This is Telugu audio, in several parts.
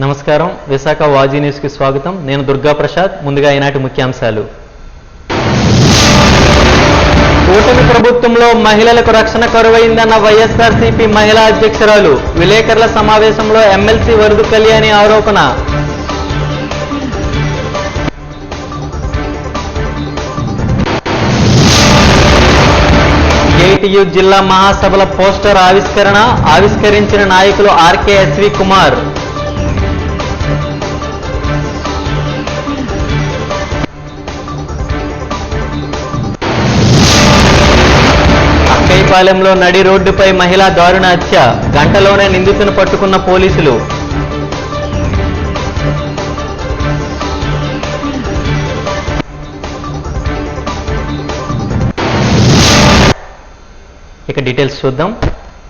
నమస్కారం. విశాఖ వాజీ న్యూస్ కి స్వాగతం. నేను దుర్గా ప్రసాద్. ముందుగా ఈనాటి ముఖ్యాంశాలు. కూటమి ప్రభుత్వంలో మహిళలకు రక్షణ కరువైందన్న వైఎస్ఆర్సీపీ మహిళా అధ్యక్షురాలు. విలేకరుల సమావేశంలో ఎమ్మెల్సీ వరదు కళ్యాణి ఆరోపణ. ఏటీయూ జిల్లా మహాసభల పోస్టర్ ఆవిష్కరించిన నాయకులు ఆర్కేఎస్వి కుమార్. అక్కైపాలెంలో నడి రోడ్డుపై మహిళా దారుణ హత్య. గంటలోనే నిందితులను పట్టుకున్న పోలీసులు. ఇక డీటెయిల్స్ చూద్దాం.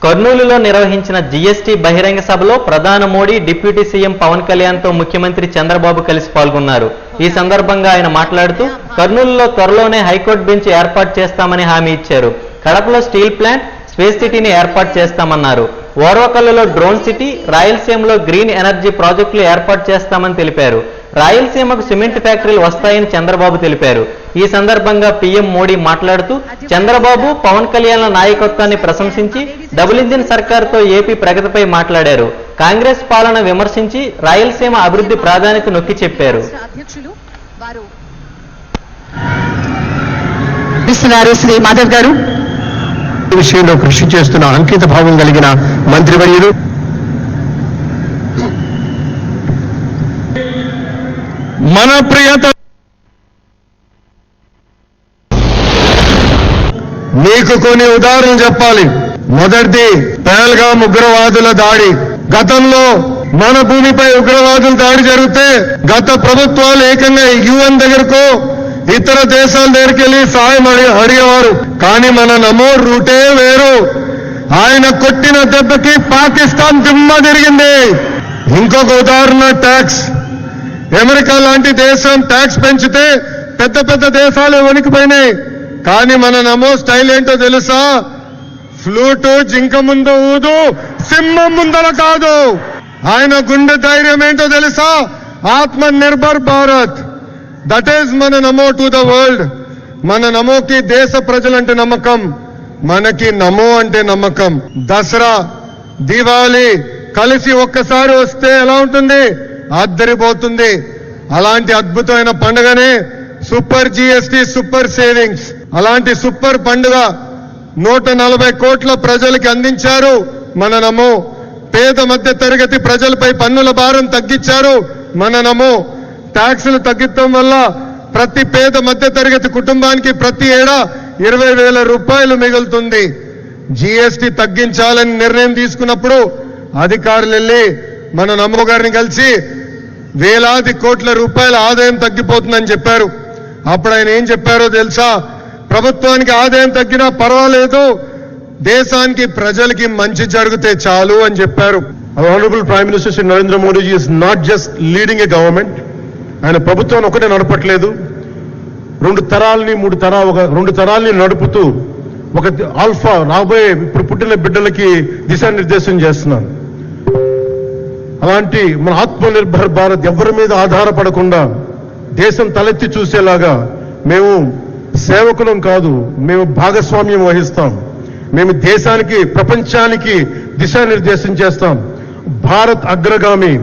కర్నూలులో నిర్వహించిన జీఎస్టీ బహిరంగ సభలో ప్రధాని మోడీ, డిప్యూటీ సీఎం పవన్ కళ్యాణ్తో ముఖ్యమంత్రి చంద్రబాబు కలిసి పాల్గొన్నారు. ఈ సందర్భంగా ఆయన మాట్లాడుతూ కర్నూలులో త్వరలోనే హైకోర్టు బెంచ్ ఏర్పాటు చేస్తామని హామీ ఇచ్చారు. కడపలో స్టీల్ ప్లాంట్, స్పేస్ సిటీని ఏర్పాటు చేస్తామన్నారు. ఓర్వకల్లులో డ్రోన్ సిటీ, రాయలసీమలో గ్రీన్ ఎనర్జీ ప్రాజెక్టులు ఏర్పాటు చేస్తామని తెలిపారు. రాయలసీమకు సిమెంట్ ఫ్యాక్టరీలు వస్తాయని చంద్రబాబు తెలిపారు. ఈ సందర్భంగా పీఎం మోడీ మాట్లాడుతూ చంద్రబాబు, పవన్ కళ్యాణ్ల నాయకత్వాన్ని ప్రశంసించి డబుల్ ఇంజిన్ సర్కార్తో ఏపీ ప్రగతిపై మాట్లాడారు. కాంగ్రెస్ పాలన విమర్శించి రాయలసీమ అభివృద్ధి ప్రాధాన్యత నొక్కి చెప్పారు. శ్రీ మాధవ్ గారు విషయంలో కృషి చేస్తున్న అంకిత భావం కలిగిన మంత్రివర్యులు, మన ప్రియత మీకు కొన్ని ఉదాహరణలు చెప్పాలి. మొదటిది పహల్గామ్ ఉగ్రవాదుల దాడి. గతంలో మన భూమిపై ఉగ్రవాదుల దాడి జరిగితే గత ప్రభుత్వాలు ఏకంగా యుఎన్ దగ్గరకు, ఇతర దేశాల దగ్గరికి వెళ్ళి సాయం అడిగేవారు. కానీ మన నమో రూటే వేరు. ఆయన కొట్టిన దెబ్బకి పాకిస్తాన్ దిమ్మ తిరిగింది. ఇంకొక ఉదాహరణ ట్యాక్స్. అమెరికా లాంటి దేశం ట్యాక్స్ పెంచితే పెద్ద పెద్ద దేశాలు వణికిపోయినాయి. కానీ మన నమో స్టైల్ ఏంటో తెలుసా? ఫ్లూటు జింక ముందు ఊదు, సింహం ముందర కాదు. ఆయన గుండె ధైర్యం ఏంటో తెలుసా? ఆత్మ నిర్భర్ భారత్. దట్ ఈజ్ మన నమో టు ద వరల్డ్. మన నమోకి దేశ ప్రజలంటే నమ్మకం, మనకి నమో అంటే నమ్మకం. దసరా, దీపావళి కలిసి ఒక్కసారి వస్తే ఎలా ఉంటుంది? అద్దరిపోతుంది. అలాంటి అద్భుతమైన పండుగనే సూపర్ జీఎస్టీ, సూపర్ సేవింగ్స్. అలాంటి సూపర్ పండుగ 140 కోట్ల ప్రజలకి అందించారు మన నమో. పేద మధ్య తరగతి ప్రజలపై పన్నుల భారం తగ్గించారు మన నమో. ట్యాక్సులు తగ్గించడం వల్ల ప్రతి పేద మధ్య తరగతి కుటుంబానికి ప్రతి ఏడా 20,000 రూపాయలు మిగులుతుంది. జీఎస్టీ తగ్గించాలని నిర్ణయం తీసుకున్నప్పుడు అధికారులు వెళ్ళి మన నమో గారిని కలిసి వేలాది కోట్ల రూపాయల ఆదాయం తగ్గిపోతుందని చెప్పారు. అప్పుడు ఆయన ఏం చెప్పారో తెలుసా? ప్రభుత్వానికి ఆదాయం తగ్గినా పర్వాలేదు, దేశానికి ప్రజలకి మంచి జరిగితే చాలు అని చెప్పారు. Honourable prime minister Shri Narendra Modiji is not just leading a government. ఆయన ప్రభుత్వాన్ని ఒకటే నడపట్లేదు, 2 తరాల్ని నడుపుతూ ఒక ఆల్ఫా రాబోయే ఇప్పుడు పుట్టిన బిడ్డలకి దిశానిర్దేశం చేస్తున్నారు. అలాంటి మన ఆత్మనిర్భర్ భారత్ ఎవరి మీద ఆధారపడకుండా దేశం తలెత్తి చూసేలాగా మేము సేవకులం కాదు, మేము భాగస్వామ్యం వహిస్తాం. మేము దేశానికి, ప్రపంచానికి దిశానిర్దేశం చేస్తాం. భారత్ అగ్రగామి,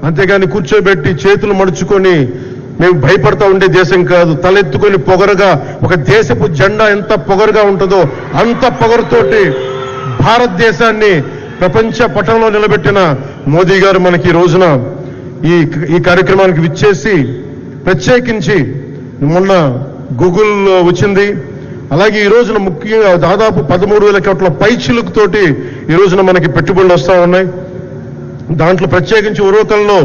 అంతేగాని కూర్చోబెట్టి చేతులు మడుచుకొని మేము భయపడతా ఉండే దేశం కాదు. తలెత్తుకొని పొగరుగా, ఒక దేశపు జెండా ఎంత పొగరుగా ఉంటుందో అంత పొగరుతోటి భారతదేశాన్ని ప్రపంచ పటంలో నిలబెట్టిన మోదీ గారు మనకి ఈ రోజున ఈ కార్యక్రమానికి విచ్చేసి, ప్రత్యేకించి మొన్న గూగుల్ వచ్చింది. అలాగే ఈ రోజున ముఖ్యంగా దాదాపు 13,000 కోట్ల పైచిలుకుతోటి ఈ రోజున మనకి పెట్టుబడులు వస్తూ ఉన్నాయి. దాంట్లో ప్రత్యేకించి ఉరవకల్లో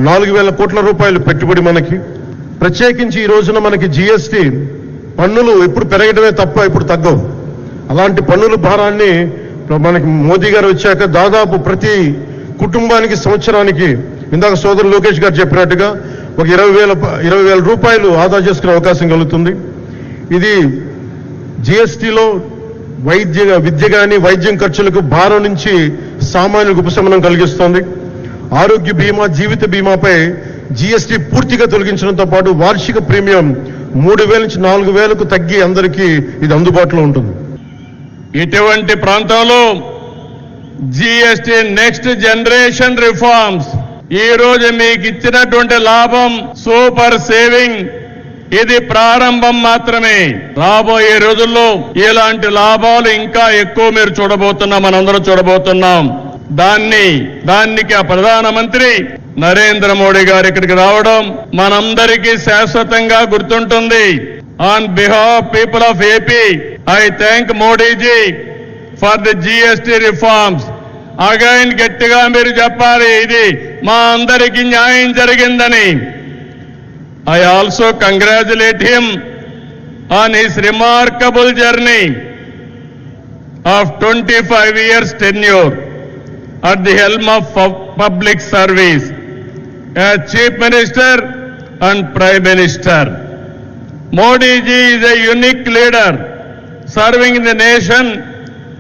4,000 కోట్ల రూపాయలు పెట్టుబడి మనకి. ప్రత్యేకించి ఈ రోజున మనకి జీఎస్టీ పన్నులు ఎప్పుడు పెరగడమే తప్ప ఇప్పుడు తగ్గవు. అలాంటి పన్నుల భారాన్ని మనకి మోదీ గారు వచ్చాక దాదాపు ప్రతి కుటుంబానికి సంవత్సరానికి, ఇందాక సోదరు లోకేష్ గారు చెప్పినట్టుగా, ఒక 20,000 రూపాయలు ఆదా చేసుకునే అవకాశం కలుగుతుంది. ఇది జీఎస్టీలో విద్య కానీ వైద్యం ఖర్చులకు భారం నుంచి సామాన్యులకు ఉపశమనం కలిగిస్తోంది. ఆరోగ్య బీమా, జీవిత బీమాపై జీఎస్టీ పూర్తిగా తొలగించడంతో పాటు వార్షిక ప్రీమియం 3,000 నుంచి 4,000కు తగ్గి అందరికీ ఇది అందుబాటులో ఉంటుంది. ఇటువంటి ప్రాంతంలో జీఎస్టీ నెక్స్ట్ జనరేషన్ రిఫార్మ్స్ ఈ రోజు మీకు ఇచ్చినటువంటి లాభం సూపర్ సేవింగ్, ఇది ప్రారంభం మాత్రమే. రాబోయే రోజుల్లో ఇలాంటి లాభాలు ఇంకా ఎక్కువ మీరు చూడబోతున్నాం, మనందరం చూడబోతున్నాం. దానికి ఆ ప్రధానమంత్రి నరేంద్ర మోడీ గారు ఇక్కడికి రావడం మనందరికీ శాశ్వతంగా గుర్తుంటుంది. On behalf people of AP I thank Modiji for the GST reforms. Again గట్టిగా మీరు చెప్పాలి, ఇది మా అందరికీ న్యాయం జరిగిందని. I also congratulate him on his remarkable journey of 25 years tenure at the helm of public service as Chief Minister and Prime Minister. Modi ji is a unique leader serving the nation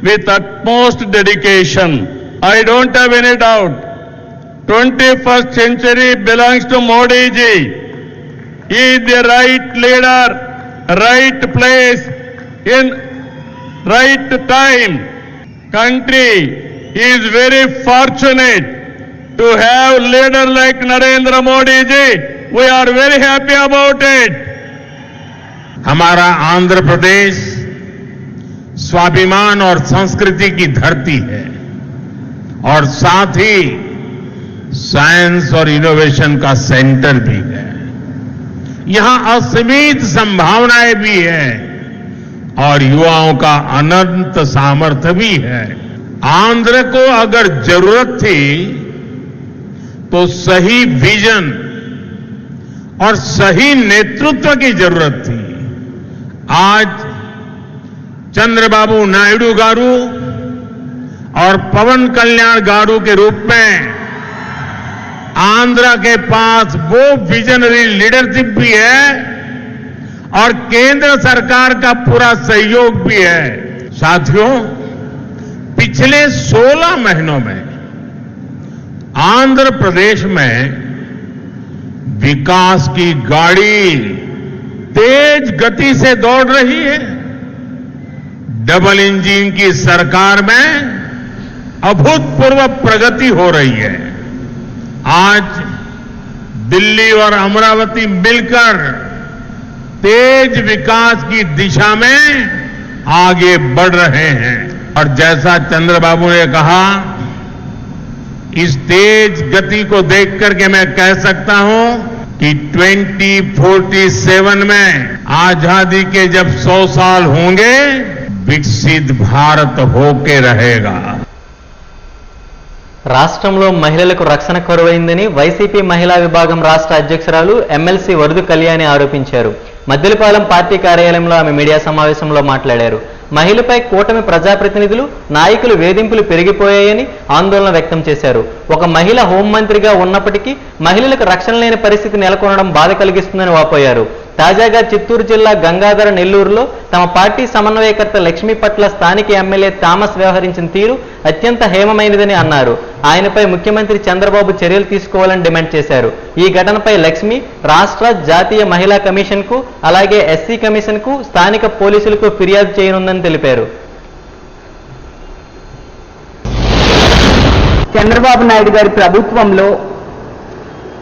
with utmost dedication. I don't have any doubt 21st century belongs to Modi ji. He is the right leader, right place, in right time. Country is very fortunate to have leader like Narendra Modi ji. We are very happy about it. हमारा आंध्र प्रदेश स्वाभिमान और संस्कृति की धरती है और साथ ही साइंस और इनोवेशन का सेंटर भी है. यहां असीमित संभावनाएं भी है और युवाओं का अनंत सामर्थ्य भी है. आंध्र को अगर जरूरत थी तो सही विजन और सही नेतृत्व की जरूरत थी. आज चंद्रबाबू नायडू गारू और पवन कल्याण गारू के रूप में आंध्र के पास वो विजनरी लीडरशिप भी है और केंद्र सरकार का पूरा सहयोग भी है. साथियों, पिछले 16 महीनों में आंध्र प्रदेश में विकास की गाड़ी तेज गति से दौड़ रही है. डबल इंजन की सरकार में अभूतपूर्व प्रगति हो रही है. आज दिल्ली और अमरावती मिलकर तेज विकास की दिशा में आगे बढ़ रहे हैं. और जैसा चंद्रबाबू ने कहा, इस तेज गति को देख करके मैं कह सकता हूं कि 2047 में आजादी के जब 100 साल होंगे, विकसित भारत होके रहेगा. రాష్ట్రంలో మహిళలకు రక్షణ కరువైందని వైసీపీ మహిళా విభాగం రాష్ట్ర అధ్యక్షురాలు ఎమ్మెల్సీ వరదు కళ్యాణి ఆరోపించారు. మద్దిలపాలెం పార్టీ కార్యాలయంలో ఆమె మీడియా సమావేశంలో మాట్లాడారు. మహిళపై కూటమి ప్రజాప్రతినిధులు, నాయకులు వేధింపులు పెరిగిపోయాయని ఆందోళన వ్యక్తం చేశారు. ఒక మహిళ హోంమంత్రిగా ఉన్నప్పటికీ మహిళలకు రక్షణ లేని పరిస్థితి నెలకొనడం బాధ కలిగిస్తుందని వాపోయారు. తాజాగా చిత్తూరు జిల్లా గంగాధర నెల్లూరులో తమ పార్టీ సమన్వయకర్త లక్ష్మి పట్ల స్థానిక ఎమ్మెల్యే థామస్ వ్యవహరించిన తీరు అత్యంత హేమమైనదని అన్నారు. ఆయనపై ముఖ్యమంత్రి చంద్రబాబు చర్యలు తీసుకోవాలని డిమాండ్ చేశారు. ఈ ఘటనపై లక్ష్మి రాష్ట్ర, జాతీయ మహిళా కమిషన్కు అలాగే ఎస్సీ కమిషన్కు స్థానిక పోలీసులకు ఫిర్యాదు చేయనుందని తెలిపారు. చంద్రబాబు నాయుడు గారి ప్రభుత్వంలో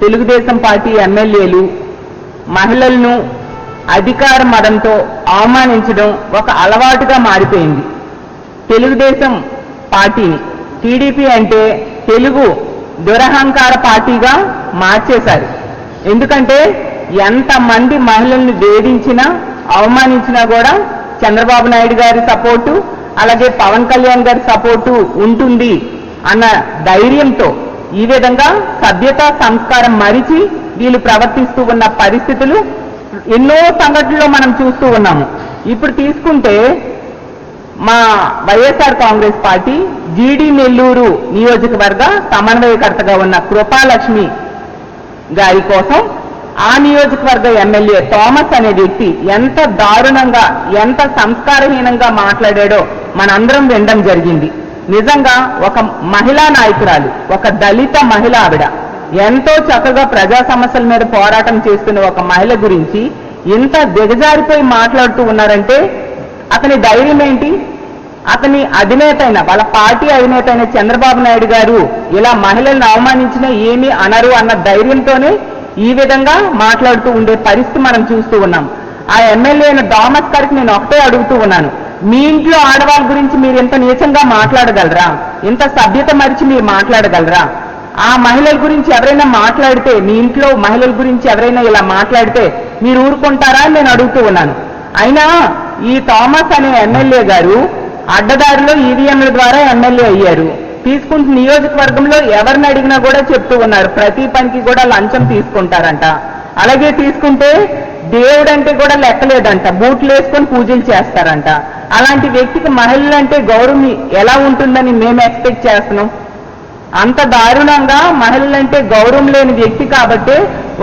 తెలుగుదేశం పార్టీ ఎమ్మెల్యేలు మహిళలను అధికార మదంతో అవమానించడం ఒక అలవాటుగా మారిపోయింది. తెలుగుదేశం పార్టీని, టీడీపీ అంటే తెలుగు దురహంకార పార్టీగా మార్చేశారు. ఎందుకంటే ఎంతమంది మహిళల్ని వేధించినా, అవమానించినా కూడా చంద్రబాబు నాయుడు గారి సపోర్టు, అలాగే పవన్ కళ్యాణ్ గారి సపోర్టు ఉంటుంది అన్న ధైర్యంతో ఈ విధంగా సభ్యత, సంస్కారం మరిచి వీళ్ళు ప్రవర్తిస్తూ ఉన్న పరిస్థితులు ఎన్నో సంఘటనలో మనం చూస్తూ ఉన్నాము. ఇప్పుడు తీసుకుంటే మా వైఎస్ఆర్ కాంగ్రెస్ పార్టీ జీడీ నెల్లూరు నియోజకవర్గ సమన్వయకర్తగా ఉన్న కృపాలక్ష్మి గారి కోసం ఆ నియోజకవర్గ ఎమ్మెల్యే థామస్ అనే వ్యక్తి ఎంత దారుణంగా, ఎంత సంస్కారహీనంగా మాట్లాడాడో మనందరం వినడం జరిగింది. నిజంగా ఒక మహిళా నాయకురాలు, ఒక దళిత మహిళ ఆవిడ ఎంతో చక్కగా ప్రజా సమస్యల మీద పోరాటం చేస్తున్న ఒక మహిళ గురించి ఇంత దిగజారిపోయి మాట్లాడుతూ ఉన్నారంటే అతని ధైర్యం ఏంటి? అతని అధినేత అయిన, వాళ్ళ పార్టీ అధినేత అయిన చంద్రబాబు నాయుడు గారు ఇలా మహిళలను అవమానించినా ఏమీ అనరు అన్న ధైర్యంతోనే ఈ విధంగా మాట్లాడుతూ ఉండే పరిస్థితి మనం చూస్తూ ఉన్నాం. ఆ ఎమ్మెల్యే అయిన థామస్ గారికి నేను ఒకటే అడుగుతూ ఉన్నాను, మీ ఇంట్లో ఆడవాళ్ళ గురించి మీరు ఇంత నీచంగా మాట్లాడగలరా? ఇంత సభ్యత మరిచి మీరు మాట్లాడగలరా? ఆ మహిళల గురించి ఎవరైనా మాట్లాడితే, మీ ఇంట్లో మహిళల గురించి ఎవరైనా ఇలా మాట్లాడితే మీరు ఊరుకుంటారా అని నేను అడుగుతూ ఉన్నాను. అయినా ఈ థామస్ అనే ఎమ్మెల్యే గారు అడ్డదారిలో ఈవీఎంల ద్వారా ఎమ్మెల్యే అయ్యారు. తీసుకుంటున్న నియోజకవర్గంలో ఎవరిని అడిగినా కూడా చెప్తూ ఉన్నారు, ప్రతి పనికి కూడా లంచం తీసుకుంటారంట. అలాగే తీసుకుంటే దేవుడు అంటే కూడా లెక్కలేదంట, బూట్లు వేసుకొని పూజలు చేస్తారంట. అలాంటి వ్యక్తికి మహిళలంటే గౌరవం ఎలా ఉంటుందని మేము ఎక్స్పెక్ట్ చేస్తున్నాం? అంత దారుణంగా మహిళలంటే గౌరవం లేని వ్యక్తి కాబట్టి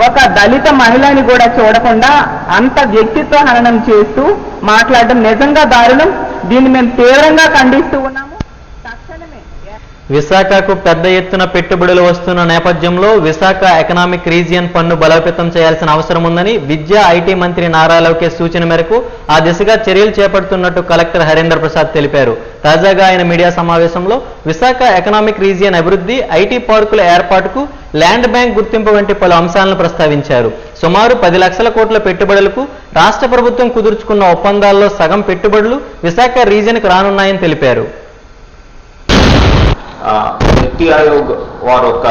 ఒక దళిత మహిళని కూడా చూడకుండా అంత వ్యక్తిత్వ హననం చేస్తూ మాట్లాడడం నిజంగా దారుణం. దీన్ని మేము తీవ్రంగా ఖండిస్తూ ఉన్నాము. తక్షణమే విశాఖకు పెద్ద ఎత్తున పెట్టుబడులు వస్తున్న నేపథ్యంలో విశాఖ ఎకనామిక్ రీజియన్ పన్ను బలోపేతం చేయాల్సిన అవసరం ఉందని విద్యా ఐటీ మంత్రి నారా లోకేష్ సూచన మేరకు ఆ దిశగా చర్యలు చేపడుతున్నట్టు కలెక్టర్ హరేంద్ర ప్రసాద్ తెలిపారు. తాజాగా ఆయన మీడియా సమావేశంలో విశాఖ ఎకనామిక్ రీజియన్ అభివృద్ధి, ఐటీ పార్కుల ఏర్పాటుకు ల్యాండ్ బ్యాంక్ గుర్తింపు వంటి పలు అంశాలను ప్రస్తావించారు. సుమారు 10 లక్షల కోట్ల పెట్టుబడులకు రాష్ట్ర ప్రభుత్వం కుదుర్చుకున్న ఒప్పందాల్లో సగం పెట్టుబడులు విశాఖ రీజియన్కు రానున్నాయని తెలిపారు. నీతి ఆయోగ్ వారి యొక్క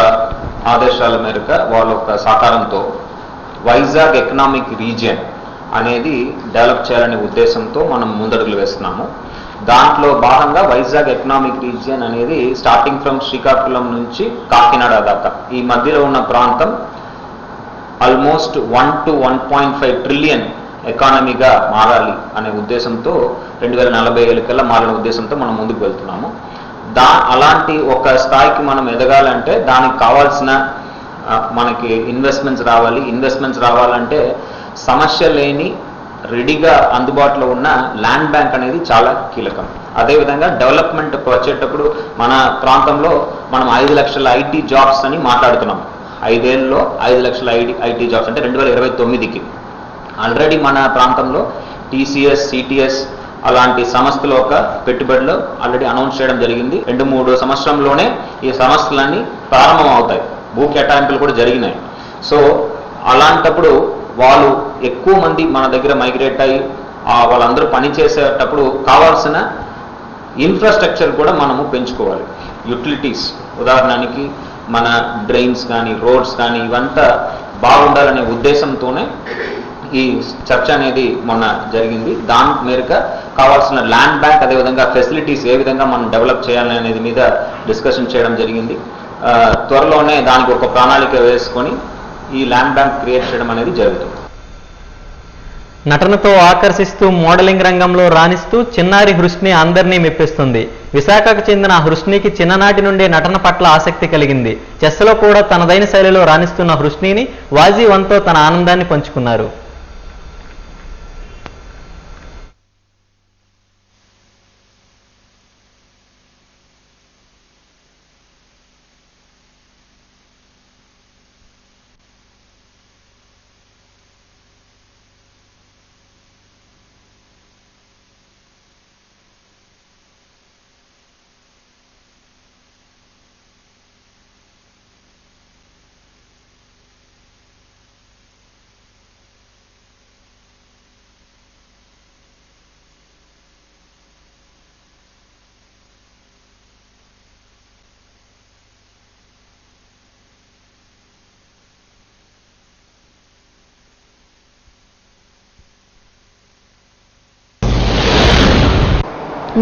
ఆదేశాల మేరకు వాళ్ళ యొక్క సహకారంతో వైజాగ్ ఎకనామిక్ రీజియన్ అనేది డెవలప్ చేయాలనే ఉద్దేశంతో మనం ముందడుగులు వేస్తున్నాము. దాంట్లో భాగంగా వైజాగ్ ఎకనామిక్ రీజియన్ అనేది స్టార్టింగ్ ఫ్రమ్ శ్రీకాకుళం నుంచి కాకినాడ దాకా ఈ మధ్యలో ఉన్న ప్రాంతం ఆల్మోస్ట్ 1 to 1.5 ట్రిలియన్ ఎకానమీగా మారాలి అనే ఉద్దేశంతో 2047 కల్లా మారిన ఉద్దేశంతో మనం ముందుకు వెళ్తున్నాము. అలాంటి ఒక స్థాయికి మనం ఎదగాలంటే దానికి కావాల్సిన మనకి ఇన్వెస్ట్మెంట్స్ రావాలంటే సమస్య లేని రెడీగా అందుబాటులో ఉన్న ల్యాండ్ బ్యాంక్ అనేది చాలా కీలకం. అదేవిధంగా డెవలప్మెంట్ వచ్చేటప్పుడు మన ప్రాంతంలో మనం 5 లక్షల ఐటీ జాబ్స్ అని మాట్లాడుతున్నాం. 5 ఏళ్ళలో 5 లక్షల ఐటీ జాబ్స్ అంటే 2029కి ఆల్రెడీ మన ప్రాంతంలో TCS, CTS అలాంటి సంస్థల యొక్క పెట్టుబడులు ఆల్రెడీ అనౌన్స్ చేయడం జరిగింది. 2-3 సంవత్సరంలోనే ఈ సంస్థలన్నీ ప్రారంభం అవుతాయి. భూ కేటాయింపులు కూడా జరిగినాయి. సో అలాంటప్పుడు వాళ్ళు ఎక్కువ మంది మన దగ్గర మైగ్రేట్ అయ్యి వాళ్ళందరూ పనిచేసేటప్పుడు కావాల్సిన ఇన్ఫ్రాస్ట్రక్చర్ కూడా మనము పెంచుకోవాలి. యూటిలిటీస్ ఉదాహరణకి మన డ్రైన్స్ కానీ రోడ్స్ కానీ ఇవంతా బాగుండాలనే ఉద్దేశంతోనే ఈ చర్చ అనేది మొన్న జరిగింది. దాని మేరకు కావాల్సిన ల్యాండ్ బ్యాంక్ అదేవిధంగా ఫెసిలిటీస్ ఏ విధంగా మనం డెవలప్ చేయాలనేది మీద డిస్కషన్ చేయడం జరిగింది. త్వరలోనే దానికి ఒక ప్రణాళిక వేసుకొని ఈ ల్యాండ్ బ్యాంక్ క్రియేట్ చేయడం అనేది జరుగుతుంది. నటనతో ఆకర్షిస్తూ మోడలింగ్ రంగంలో రాణిస్తూ చిన్నారి హృష్ని అందరినీ మెప్పిస్తుంది. విశాఖకు చెందిన హృష్నికి చిన్ననాటి నుండే నటన పట్ల ఆసక్తి కలిగింది. చెస్లో కూడా తనదైన శైలిలో రాణిస్తున్న హృష్నిని వాజీ వన్తో తన ఆనందాన్ని పంచుకున్నారు.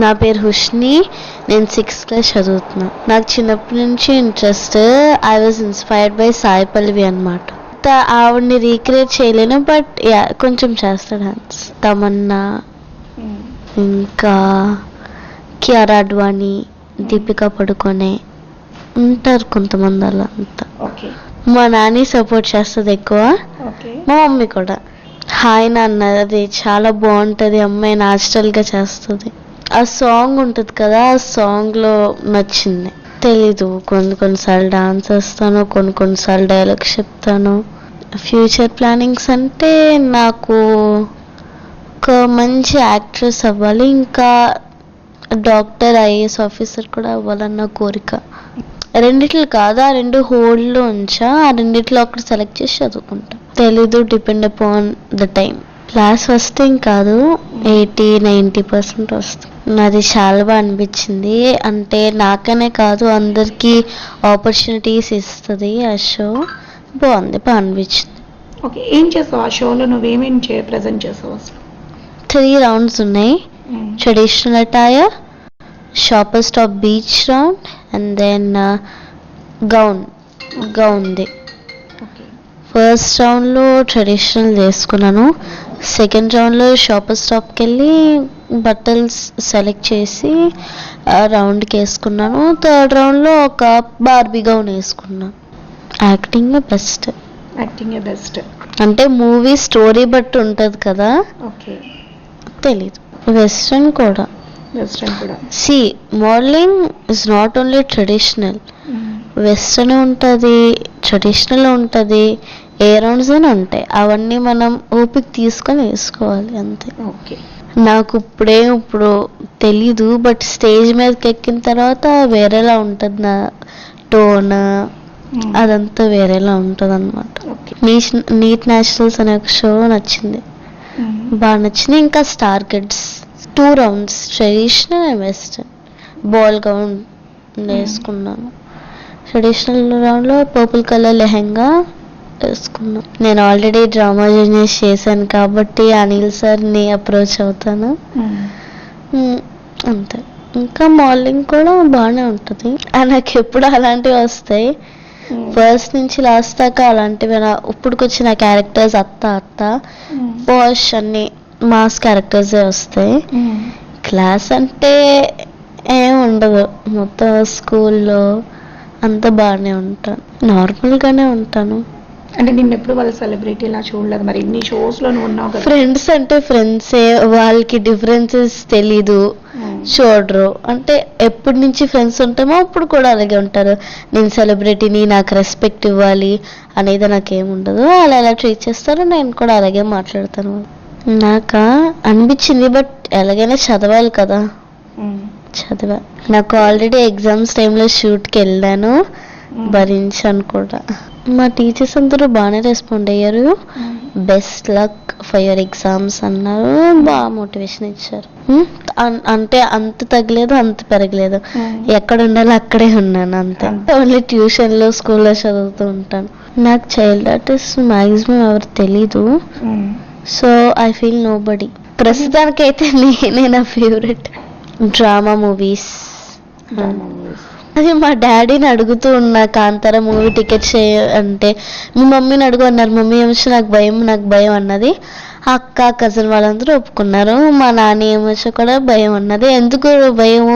నా పేరు హుష్ని, నేను 6th క్లాస్ చదువుతున్నా. నాకు చిన్నప్పటి నుంచి interest. I was inspired by Sai Pallavi అనమాట. ఆవిడ్ని రీక్రియేట్ చేయలేను, బట్ కొంచెం చేస్తా డాన్స్. తమన్నా, ఇంకా కియారా అడ్వాణి, దీపికా పడుకొనే ఉంటారు కొంతమంది అలా అంతా. మా నాని సపోర్ట్ చేస్తుంది ఎక్కువ, మా మమ్మీ కూడా. హాయ్ నాన్న, అది చాలా బాగుంటుంది, అమ్మాయి న్యాచురల్గా చేస్తుంది. ఆ సాంగ్ ఉంటుంది కదా, ఆ సాంగ్లో నచ్చింది. తెలీదు, కొన్నిసార్లు డాన్స్ వేస్తాను, కొన్నిసార్లు డైలాగ్స్ చెప్తాను. ఫ్యూచర్ ప్లానింగ్స్ అంటే నాకు ఒక మంచి యాక్ట్రెస్ అవ్వాలి, ఇంకా డాక్టర్, ఐఏఎస్ ఆఫీసర్ కూడా అవ్వాలన్న కోరిక. రెండిట్లు కాదు, ఆ రెండు హోల్డ్లో ఉంచా, ఆ రెండిట్లో ఒకటి సెలెక్ట్ చేసి చదువుకుంటా. తెలీదు, depend upon the time. Class first ఏం కాదు, 80-90% వస్తుంది. నాది చాలా బాగా అనిపించింది. అంటే నాకనే కాదు, అందరికీ ఆపర్చునిటీస్ ఇస్తుంది ఆ షో. బాగుంది, బాగా అనిపించింది. ఓకే, ఏం చేసావు ఆ షోలో? నువ్వేమేం ప్రజెంట్ చేసావు అసలు? 3 రౌండ్స్ ఉన్నాయి. Traditional attire, shopper stop beach round, and then గౌన్ది. ఫస్ట్ రౌండ్లో ట్రెడిషనల్ చేసుకున్నాను. సెకండ్ రౌండ్లో షాపర్ స్టాప్కి వెళ్ళి బట్టలు సెలెక్ట్ చేసి రౌండ్కి వేసుకున్నాను. థర్డ్ రౌండ్లో ఒక బార్బీ గౌన్ వేసుకున్నాను. Acting best. అంటే మూవీ స్టోరీ బట్టి ఉంటుంది కదా, తెలీదు. వెస్ట్రన్ కూడా. See modelling is not only traditional, western ఉంటుంది, ట్రెడిషనల్ ఉంటుంది, ఏ రౌండ్స్ అని ఉంటాయి. అవన్నీ మనం ఓపిక తీసుకొని వేసుకోవాలి అంతే. నాకు ఇప్పుడు తెలీదు, బట్ స్టేజ్ మీదకి ఎక్కిన తర్వాత వేరేలా ఉంటుంది నా టోన్, అదంతా వేరేలా ఉంటుంది అనమాట. నీట్ న్యాచురల్స్ అనే ఒక షో నచ్చింది, బాగా నచ్చింది. ఇంకా star kids 2 rounds, traditional and western. Ball gown వేసుకున్నాను. ట్రెడిషనల్ రౌండ్లో పర్పుల్ కలర్ లెహెంగా వేసుకున్నాను. నేను ఆల్రెడీ డ్రామా జూనియర్స్ చేశాను కాబట్టి అనిల్ సార్ని అప్రోచ్ అవుతాను అంతే. ఇంకా మోడలింగ్ కూడా బాగానే ఉంటుంది. నాకు ఎప్పుడు అలాంటివి వస్తాయి, ఫస్ట్ నుంచి లాస్ట్ దాకా అలాంటివి. ఇప్పుడుకొచ్చిన క్యారెక్టర్స్ అత్త పాష్ అన్ని మాస్ క్యారెక్టర్సే వస్తాయి. క్లాస్ అంటే ఏం ఉండదు, మొత్తం స్కూల్లో అంతా బాగానే ఉంటాను, నార్మల్గానే ఉంటాను. అంటే నిన్న ఎప్పుడు వాళ్ళ సెలబ్రిటీలా చూడలేదు, మరి ఇన్ని షోస్లో నువ్వు ఉన్నావు కదా. ఫ్రెండ్స్ అంటే ఫ్రెండ్సే, వాళ్ళకి డిఫరెన్సెస్ తెలీదు, చూడరు. అంటే ఎప్పటి నుంచి ఫ్రెండ్స్ ఉంటామో అప్పుడు కూడా అలాగే ఉంటారు. నేను సెలబ్రిటీని, నాకు రెస్పెక్ట్ ఇవ్వాలి అనేది నాకేముండదు. అలా ఎలా ట్రీట్ చేస్తారో నేను కూడా అలాగే మాట్లాడతాను. నాకు అనిపించింది, బట్ ఎలాగైనా చదవాలి కదా, చదివా. నాకు ఆల్రెడీ ఎగ్జామ్స్ టైంలో షూట్కి వెళ్ళాను, భరించాను కూడా. మా టీచర్స్ అందరూ బాగానే రెస్పాండ్ అయ్యారు. Best luck for your exams అన్నారు, బాగా మోటివేషన్ ఇచ్చారు. అంటే అంత తగ్గలేదు, అంత పెరగలేదు, ఎక్కడ ఉండాలో అక్కడే ఉన్నాను అంతే. ఓన్లీ ట్యూషన్లో, స్కూల్లో చదువుతూ ఉంటాను. నాకు చైల్డ్ ఆర్టిస్ట్ మ్యాక్సిమం ఎవరు తెలీదు, so I feel nobody. ప్రస్తుతానికైతే నేనే నా ఫేవరెట్. డ్రామా మూవీస్, అది మా డాడీని అడుగుతూ ఉన్నా, కాంతార మూవీ టికెట్స్ అంటే మీ మమ్మీని అడుగు అన్నారు. మమ్మీ ఏమొచ్చి నాకు భయం అన్నది. అక్క, కజిన్ వాళ్ళందరూ ఒప్పుకున్నారు. మా నాన్న ఏమొచ్చో కూడా భయం అన్నది. ఎందుకు భయము,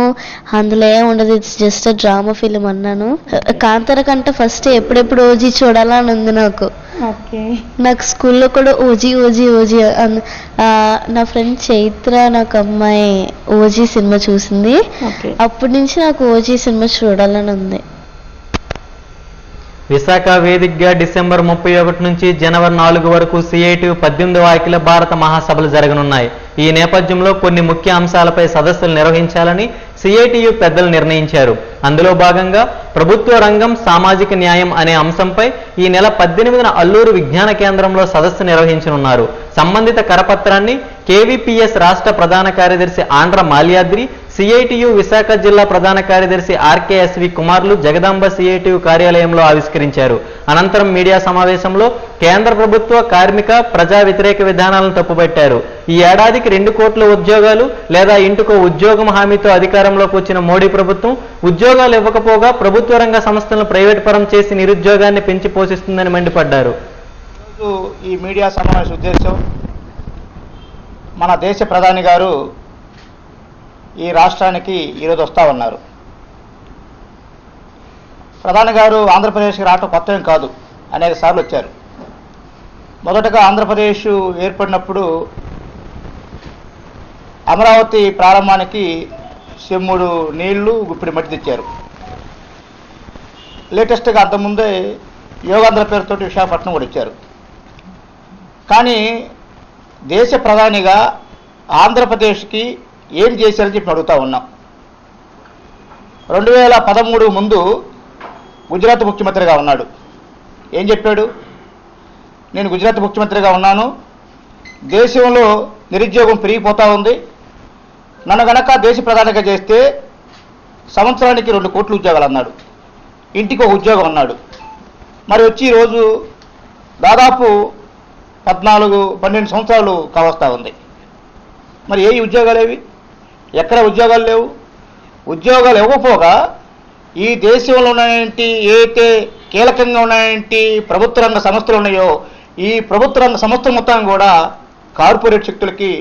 అందులో ఏం ఉండదు, ఇట్స్ జస్ట్ డ్రామా ఫిలిం అన్నాను. కాంతార కంటే ఫస్ట్ ఎప్పుడెప్పుడు ఓజీ చూడాలని ఉంది నాకు. నాకు స్కూల్లో కూడా ఓజీ నా ఫ్రెండ్ చైత్ర, నాకు అమ్మాయి ఓజీ సినిమా చూసింది. అప్పటి నుంచి నాకు ఓజీ సినిమా చూడాలని ఉంది. విశాఖ వేదికగా డిసెంబర్ 31 నుంచి జనవరి 4 వరకు సిఐటియు 18వ అఖిల భారత మహాసభలు జరగనున్నాయి. ఈ నేపథ్యంలో కొన్ని ముఖ్య అంశాలపై సదస్సులు నిర్వహించాలని సిఐటియు పెద్దలు నిర్ణయించారు. అందులో భాగంగా ప్రభుత్వ రంగం, సామాజిక న్యాయం అనే అంశంపై ఈ నెల 18న అల్లూరు విజ్ఞాన కేంద్రంలో సదస్సు నిర్వహించనున్నారు. సంబంధిత కరపత్రాన్ని కేవీపీఎస్ రాష్ట్ర ప్రధాన కార్యదర్శి ఆంధ్ర మాల్యాద్రి, సిఐటియు విశాఖ జిల్లా ప్రధాన కార్యదర్శి ఆర్కేఎస్వి కుమార్లు జగదాంబ సిఐటియు కార్యాలయంలో ఆవిష్కరించారు. అనంతరం మీడియా సమావేశంలో కేంద్ర ప్రభుత్వ కార్మిక, ప్రజా వ్యతిరేక విధానాలను తప్పుపట్టారు. ఈ ఏడాదికి 2 కోట్ల ఉద్యోగాలు లేదా ఇంటికో ఉద్యోగం హామీతో అధికారంలోకి వచ్చిన మోడీ ప్రభుత్వం ఉద్యోగాలు ఇవ్వకపోగా ప్రభుత్వ రంగ సంస్థలను ప్రైవేట్ పరం చేసి నిరుద్యోగాన్ని పెంచి పోషిస్తుందని మండిపడ్డారు. ఈ మీడియా సమావేశ ఉద్దేశం, మన దేశ ప్రధాని గారు ఈ రాష్ట్రానికి ఈరోజు వస్తూ ఉన్నారు. ప్రధాని గారు ఆంధ్రప్రదేశ్కి రావటం కొత్తేం కాదు, అనేక సార్లు వచ్చారు. మొదటగా ఆంధ్రప్రదేశ్ ఏర్పడినప్పుడు అమరావతి ప్రారంభానికి చెమ్ముడు నీళ్లు గుప్పిడి మట్టి తెచ్చారు. లేటెస్ట్గా అంతకుముందే యోగాంధ్ర పేరుతోటి విశాఖపట్నం కూడా ఇచ్చారు. కానీ దేశ ప్రధానిగా ఆంధ్రప్రదేశ్కి ఏం చేశారని చెప్పి అడుగుతా ఉన్నాం. 2013 ముందు గుజరాత్ ముఖ్యమంత్రిగా ఉన్నాడు. ఏం చెప్పాడు? నేను గుజరాత్ ముఖ్యమంత్రిగా ఉన్నాను, దేశంలో నిరుద్యోగం పెరిగిపోతూ ఉంది, నన్ను గనక దేశ ప్రధానిగా చేస్తే సంవత్సరానికి 2 కోట్ల ఉద్యోగాలు అన్నాడు. ఇంటికి ఒక ఉద్యోగం అన్నాడు. మరి వచ్చి ఈరోజు దాదాపు 14-12 సంవత్సరాలు కావస్తూ ఉంది. మరి ఏ ఉద్యోగాలు ఏవి? ఎక్కడ ఉద్యోగాలు లేవు. ఉద్యోగాలు ఇవ్వకపోగా ఈ దేశంలో ఉన్నటువంటి ఏదైతే కీలకంగా ఉన్నటువంటి ప్రభుత్వ రంగ సంస్థలు ఉన్నాయో ఈ ప్రభుత్వ రంగ సంస్థలు మొత్తం కూడా కార్పొరేట్ శక్తులకి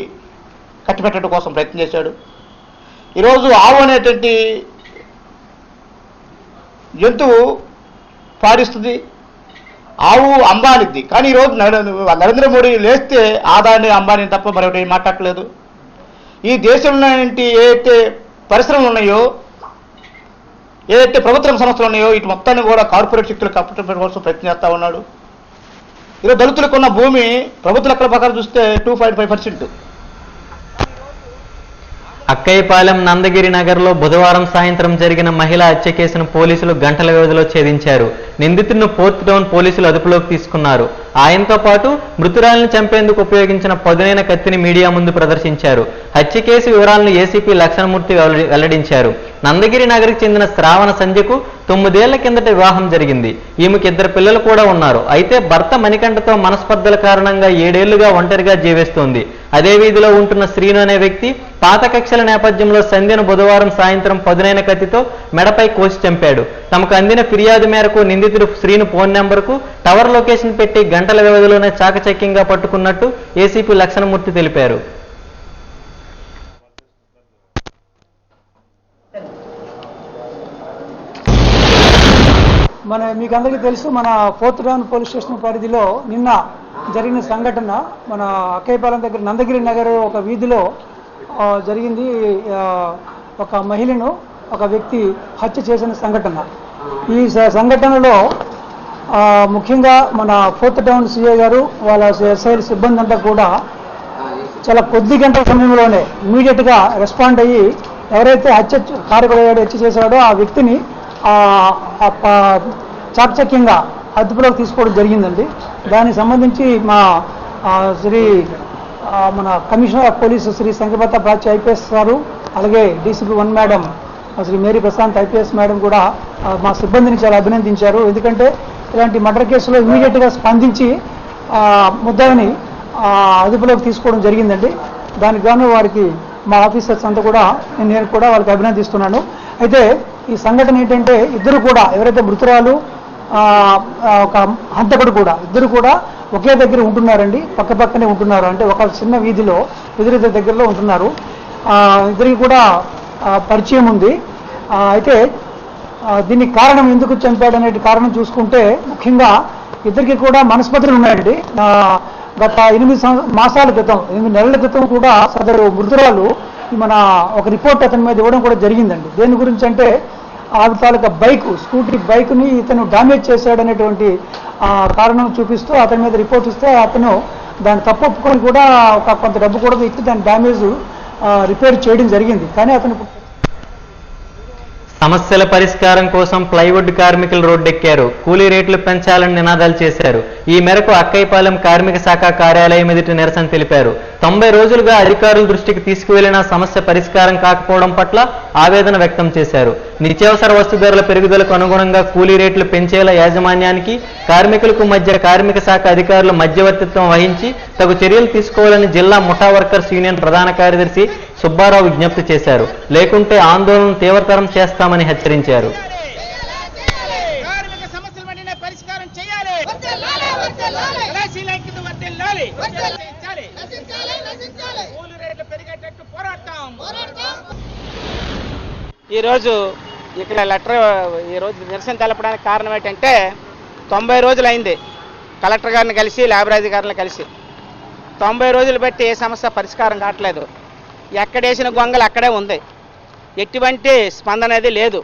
కట్టిపెట్టడం కోసం ప్రయత్నం చేశాడు. ఈరోజు ఆవు అనేటువంటి జంతువు పారిస్తుంది, ఆవు అంబానిద్ది. కానీ ఈరోజు నరేంద్ర మోడీ లేస్తే ఆదాని అంబానీ తప్ప మరొకటి మాట్లాడలేదు. ఈ దేశంలో ఉన్నటువంటి ఏదైతే పరిశ్రమలు ఉన్నాయో ఏదైతే ప్రభుత్వ సంస్థలు ఉన్నాయో ఇటు మొత్తాన్ని కూడా కార్పొరేట్ శక్తులు కప్పటం కోసం ప్రయత్నం చేస్తూ ఉన్నాడు. ఈరోజు దళితులకు ఉన్న భూమి ప్రభుత్వ లెక్కల ప్రకారం చూస్తే 2.5%. అక్కయ్యపాలెం నందగిరి నగర్లో బుధవారం సాయంత్రం జరిగిన మహిళా హత్య కేసును పోలీసులు గంటల వ్యవధిలో ఛేదించారు. నిందితుడిని ఫోర్త్ టౌన్ పోలీసులు అదుపులోకి తీసుకున్నారు. ఆయనతో పాటు మృతురాలిని చంపేందుకు ఉపయోగించిన పదునైన కత్తిని మీడియా ముందు ప్రదర్శించారు. హత్య కేసు వివరాలను ఏసీపీ లక్ష్మణమూర్తి వెల్లడించారు. నందగిరి నగర్కి చెందిన శ్రావణ సంధ్యకు 9 ఏళ్ల కిందట వివాహం జరిగింది. ఈమెకి 2 పిల్లలు కూడా ఉన్నారు. అయితే భర్త మణికంఠతో మనస్పర్ధల కారణంగా 7 ఏళ్లుగా ఒంటరిగా జీవిస్తోంది. అదే వీధిలో ఉంటున్న శ్రీను అనే వ్యక్తి పాత కక్షల నేపథ్యంలో సంధ్యను బుధవారం సాయంత్రం పదునైన కత్తితో మెడపై కోసి చంపాడు. తమకు అందిన ఫిర్యాదు మేరకు నిందితుడు శ్రీను ఫోన్ నెంబర్కు టవర్ లొకేషన్ పెట్టి గంటల వ్యవధిలోనే చాకచక్యంగా పట్టుకున్నట్టు ఏసీపీ లక్ష్మణమూర్తి తెలిపారు. మీకు అందరికీ తెలుసు, మన ఫోర్త్ టౌన్ పోలీస్ స్టేషన్ పరిధిలో నిన్న జరిగిన సంఘటన మన అక్కయ్యపాలెం దగ్గర నందగిరి నగర్ ఒక వీధిలో జరిగింది. ఒక మహిళను ఒక వ్యక్తి హత్య చేసిన సంఘటన. ఈ సంఘటనలో ముఖ్యంగా మన ఫోర్త్ టౌన్ సిఐ గారు వాళ్ళ ఎస్ఐ సిబ్బంది అంతా కూడా చాలా కొద్ది గంటల సమయంలోనే ఇమీడియట్గా రెస్పాండ్ అయ్యి ఎవరైతే కారకుడయ్యాడో హత్య చేశాడో ఆ వ్యక్తిని చాకచక్యంగా అదుపులోకి తీసుకోవడం జరిగిందండి. దానికి సంబంధించి మన కమిషనర్ ఆఫ్ పోలీసు శ్రీ శంకరపత ప్రాచ్య ఐపీఎస్ గారు, అలాగే DCP 1 madam Shri Mary Prashanth IPS madam కూడా మా సిబ్బందిని చాలా అభినందించారు. ఎందుకంటే ఇలాంటి మర్డర్ కేసులో ఇమీడియట్గా స్పందించి ముద్దాయిని అదుపులోకి తీసుకోవడం జరిగిందండి. దానికి గాను వారికి మా ఆఫీసర్స్ అంతా కూడా నేను కూడా వాళ్ళకి అభినందిస్తున్నాను. అయితే ఈ సంఘటన ఏంటంటే ఇద్దరు కూడా ఎవరైతే మృతురాలు ఒక హంతకుడు కూడా ఇద్దరు కూడా ఒకే దగ్గర ఉంటున్నారండి, పక్కనే ఉంటున్నారు. అంటే ఒక చిన్న వీధిలో ఎదురెదురు దగ్గరలో ఉంటున్నారు. ఇద్దరికి కూడా పరిచయం ఉంది. అయితే దీనికి కారణం ఎందుకు చంపాడు అనే కారణం చూసుకుంటే ముఖ్యంగా ఇద్దరికి కూడా మనస్పర్ధలు ఉన్నాయండి. గత 8 మాసాల క్రితం 8 నెలల క్రితం కూడా సదరు మృతురాలు మన ఒక రిపోర్ట్ అతని మీద ఇవ్వడం కూడా జరిగిందండి. దేని గురించి అంటే ఆమె తాలూకా స్కూటీ బైక్ని ఇతను డ్యామేజ్ చేశాడనేటువంటి కారణం చూపిస్తూ అతని మీద రిపోర్ట్ ఇస్తే అతను దాన్ని తప్పొప్పుకొని కూడా కొంత డబ్బు కూడా ఇచ్చి దాని డ్యామేజ్ రిపేర్ చేయడం జరిగింది. కానీ అతను సమస్యల పరిష్కారం కోసం ప్లైవుడ్ కార్మికులు రోడ్డెక్కారు. కూలీ రేట్లు పెంచాలని నినాదాలు చేశారు. ఈ మేరకు అక్కయ్యపాలెం కార్మిక శాఖ కార్యాలయం ఎదుట నిరసన తెలిపారు. 90 రోజులుగా అధికారుల దృష్టికి తీసుకువెళ్లినా సమస్య పరిష్కారం కాకపోవడం పట్ల ఆవేదన వ్యక్తం చేశారు. నిత్యావసర వస్తు ధరల పెరుగుదలకు అనుగుణంగా కూలీ రేట్లు పెంచేలా యాజమాన్యానికి కార్మికులకు మధ్య కార్మిక శాఖ అధికారులు మధ్యవర్తిత్వం వహించి తగు చర్యలు తీసుకోవాలని జిల్లా ముఠా వర్కర్స్ యూనియన్ ప్రధాన కార్యదర్శి సుబ్బారావు విజ్ఞప్తి చేశారు. లేకుంటే ఆందోళన తీవ్రతరం చేస్తామని హెచ్చరించారు. ఈరోజు ఇక్కడ ఈరోజు నిరసన తెలపడానికి కారణం ఏంటంటే 90 రోజులైంది కలెక్టర్ గారిని కలిసి లేబర్ అధికారులను కలిసి 90 రోజులు బట్టి ఏ సమస్య పరిష్కారం కావట్లేదు. ఎక్కడేసిన గొంగలు అక్కడే ఉంది, ఎటువంటి స్పందన అనేది లేదు.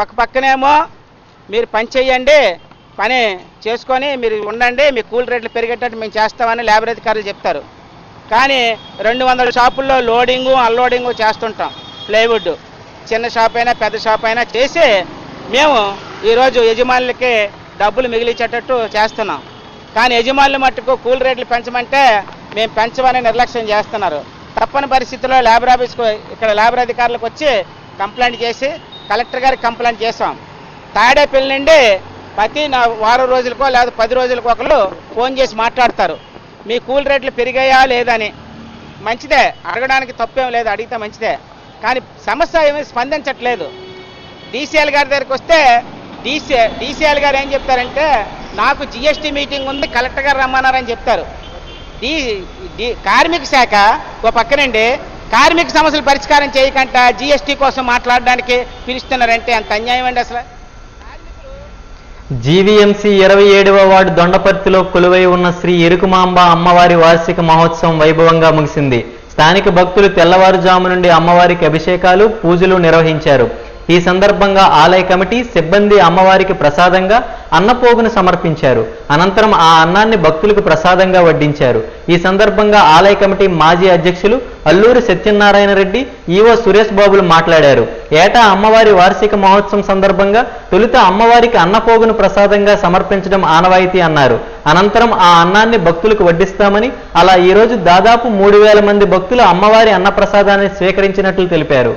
ఒక పక్కనేమో మీరు పని చేయండి, పని చేసుకొని మీరు ఉండండి, మీ కూల్ రేట్లు పెరిగేటట్టు మేము చేస్తామని లేబర్ అధికారులు చెప్తారు. కానీ 200 షాపుల్లో లోడింగు అన్లోడింగు చేస్తుంటాం. ప్లైవుడ్ చిన్న షాప్ అయినా పెద్ద షాప్ అయినా చేసి మేము ఈరోజు యజమానులకి డబ్బులు మిగిలించేటట్టు చేస్తున్నాం. కానీ యజమానులు మట్టుకు కూల్ రేట్లు పెంచమంటే మేము పెంచమని నిర్లక్ష్యం చేస్తున్నారు. తప్పని పరిస్థితుల్లో లేబర్ ఆఫీస్కు ఇక్కడ లేబర్ అధికారులకు వచ్చి కంప్లైంట్ చేసి కలెక్టర్ గారికి కంప్లైంట్ చేసాం. తాడేపల్లి నుండి ప్రతి వారం రోజులకో లేదా 10 రోజులకో ఒకరు ఫోన్ చేసి మాట్లాడతారు, మీ కూల్ రేట్లు పెరిగాయా లేదని. మంచిదే, అడగడానికి తప్పేం లేదు, అడిగితే మంచిదే. కానీ సమస్య ఏమీ స్పందించట్లేదు. డీసీఎల్ గారి దగ్గరికి వస్తే డీసీఎల్ గారు ఏం చెప్తారంటే, నాకు జిఎస్టీ మీటింగ్ ఉంది, కలెక్టర్ గారు రమ్మన్నారని చెప్తారు. కార్మిక శాఖ ఒక పక్కనండి కార్మిక సమస్యలు పరిష్కారం చేయకుండా జిఎస్టీ కోసం మాట్లాడడానికి పిలుస్తున్నారంటే అంత అన్యాయం అండి అసలు. జీవీఎంసీ 27వ వార్డు దొండపర్తిలో కొలువై ఉన్న శ్రీ ఎరుకుమాంబ అమ్మవారి వార్షిక మహోత్సవం వైభవంగా ముగిసింది. స్థానిక భక్తులు తెల్లవారుజాము నుండి అమ్మవారికి అభిషేకాలు, పూజలు నిర్వహించారు. ఈ సందర్భంగా ఆలయ కమిటీ సిబ్బంది అమ్మవారికి ప్రసాదంగా అన్నపోగును సమర్పించారు. అనంతరం ఆ అన్నాన్ని భక్తులకు ప్రసాదంగా వడ్డించారు. ఈ సందర్భంగా ఆలయ కమిటీ మాజీ అధ్యక్షులు అల్లూరి సత్యనారాయణ రెడ్డి, ఈవో సురేష్ బాబులు మాట్లాడారు. ఏటా అమ్మవారి వార్షిక మహోత్సవం సందర్భంగా తొలుత అమ్మవారికి అన్నపోగును ప్రసాదంగా సమర్పించడం ఆనవాయితీ అన్నారు. అనంతరం ఆ అన్నాన్ని భక్తులకు వడ్డిస్తామని, అలా ఈరోజు దాదాపు 3000 మంది భక్తులు అమ్మవారి అన్నప్రసాదాన్ని స్వీకరించినట్లు తెలిపారు.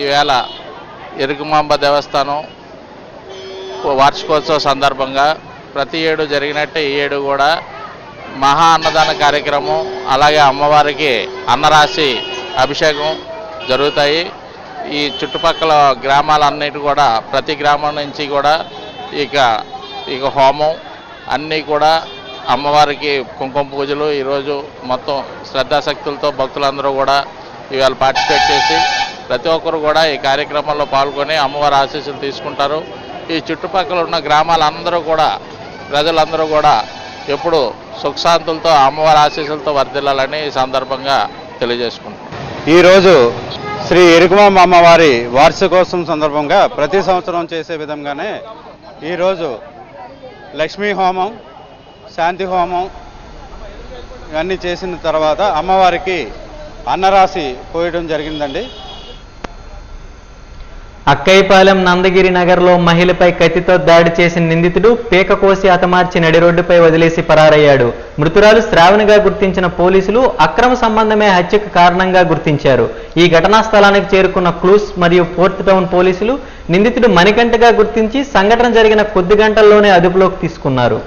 ఈవేళ ఎరుకుమాంబ దేవస్థానం వార్షికోత్సవ సందర్భంగా ప్రతి ఏడు జరిగినట్టే ఈ ఏడు కూడా మహా అన్నదాన కార్యక్రమం, అలాగే అమ్మవారికి అన్నరాశి అభిషేకం జరుగుతాయి. ఈ చుట్టుపక్కల గ్రామాలన్నిటి కూడా ప్రతి గ్రామం నుంచి కూడా ఇక హోమం అన్నీ కూడా అమ్మవారికి కుంకుమ పూజలు ఈరోజు మొత్తం శ్రద్ధాశక్తులతో భక్తులందరూ కూడా ఇవాళ పార్టిసిపేట్ చేసి ప్రతి ఒక్కరు కూడా ఈ కార్యక్రమంలో పాల్గొని అమ్మవారి ఆశీస్సులు తీసుకుంటారు. ఈ చుట్టుపక్కల ఉన్న గ్రామాలందరూ కూడా ప్రజలందరూ కూడా ఎప్పుడు సుఖశాంతులతో అమ్మవారి ఆశీస్సులతో వర్ధిల్లాలని ఈ సందర్భంగా తెలియజేసుకుంటున్నాం. ఈరోజు శ్రీ ఎరుకుమాంబ అమ్మవారి వార్షికోత్సవం సందర్భంగా ప్రతి సంవత్సరం చేసే విధంగానే ఈరోజు లక్ష్మీ హోమం, శాంతి హోమం ఇవన్నీ చేసిన తర్వాత అమ్మవారికి అన్నరాశి పోయడం జరిగిందండి. అక్కైపాలెం నందగిరి నగర్లో మహిళపై కత్తితో దాడి చేసిన నిందితుడు పీక కోసి హతమార్చి నడి రోడ్డుపై వదిలేసి పరారయ్యాడు. మృతురాలు శ్రావణిగా గుర్తించిన పోలీసులు అక్రమ సంబంధమే హత్యకు కారణంగా గుర్తించారు. ఈ ఘటనా స్థలానికి చేరుకున్న క్లూస్ మరియు ఫోర్త్ టౌన్ పోలీసులు నిందితుడు మణికంఠగా గుర్తించి సంఘటన జరిగిన కొద్ది గంటల్లోనే అదుపులోకి తీసుకున్నారు.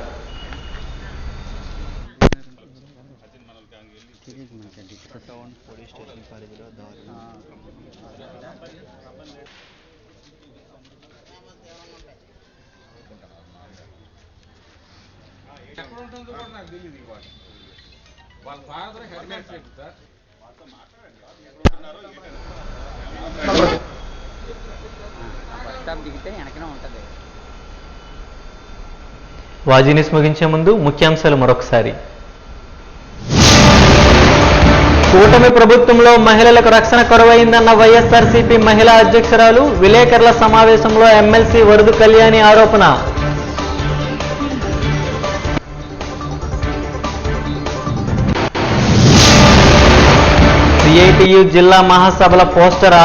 వాజీ న్యూస్ ముగించే ముందు ముఖ్యాంశాలు మరొకసారి. కూటమి ప్రభుత్వంలో మహిళలకు రక్షణ కొరవైందన్న వైఎస్ఆర్సీపీ మహిళా అధ్యక్షురాలు విలేకరుల సమావేశంలో ఎమ్మెల్సీ వరదు కళ్యాణి ఆరోపణ. సిఐటియు జిల్లా మహాసభల పోస్టర్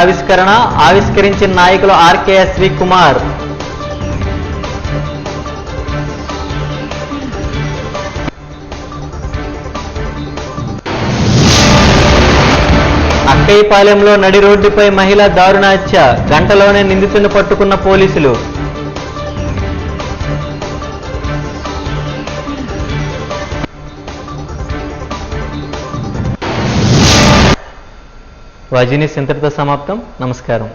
ఆవిష్కరించిన నాయకులు ఆర్కేఎస్వి కుమార్. అక్కైపాలెంలో నడి రోడ్డుపై మహిళ దారుణ హత్య, గంటలోనే నిందితుడిని పట్టుకున్న పోలీసులు. వాజీ న్యూస్ ఇంతటితో సమాప్తం. నమస్కారం.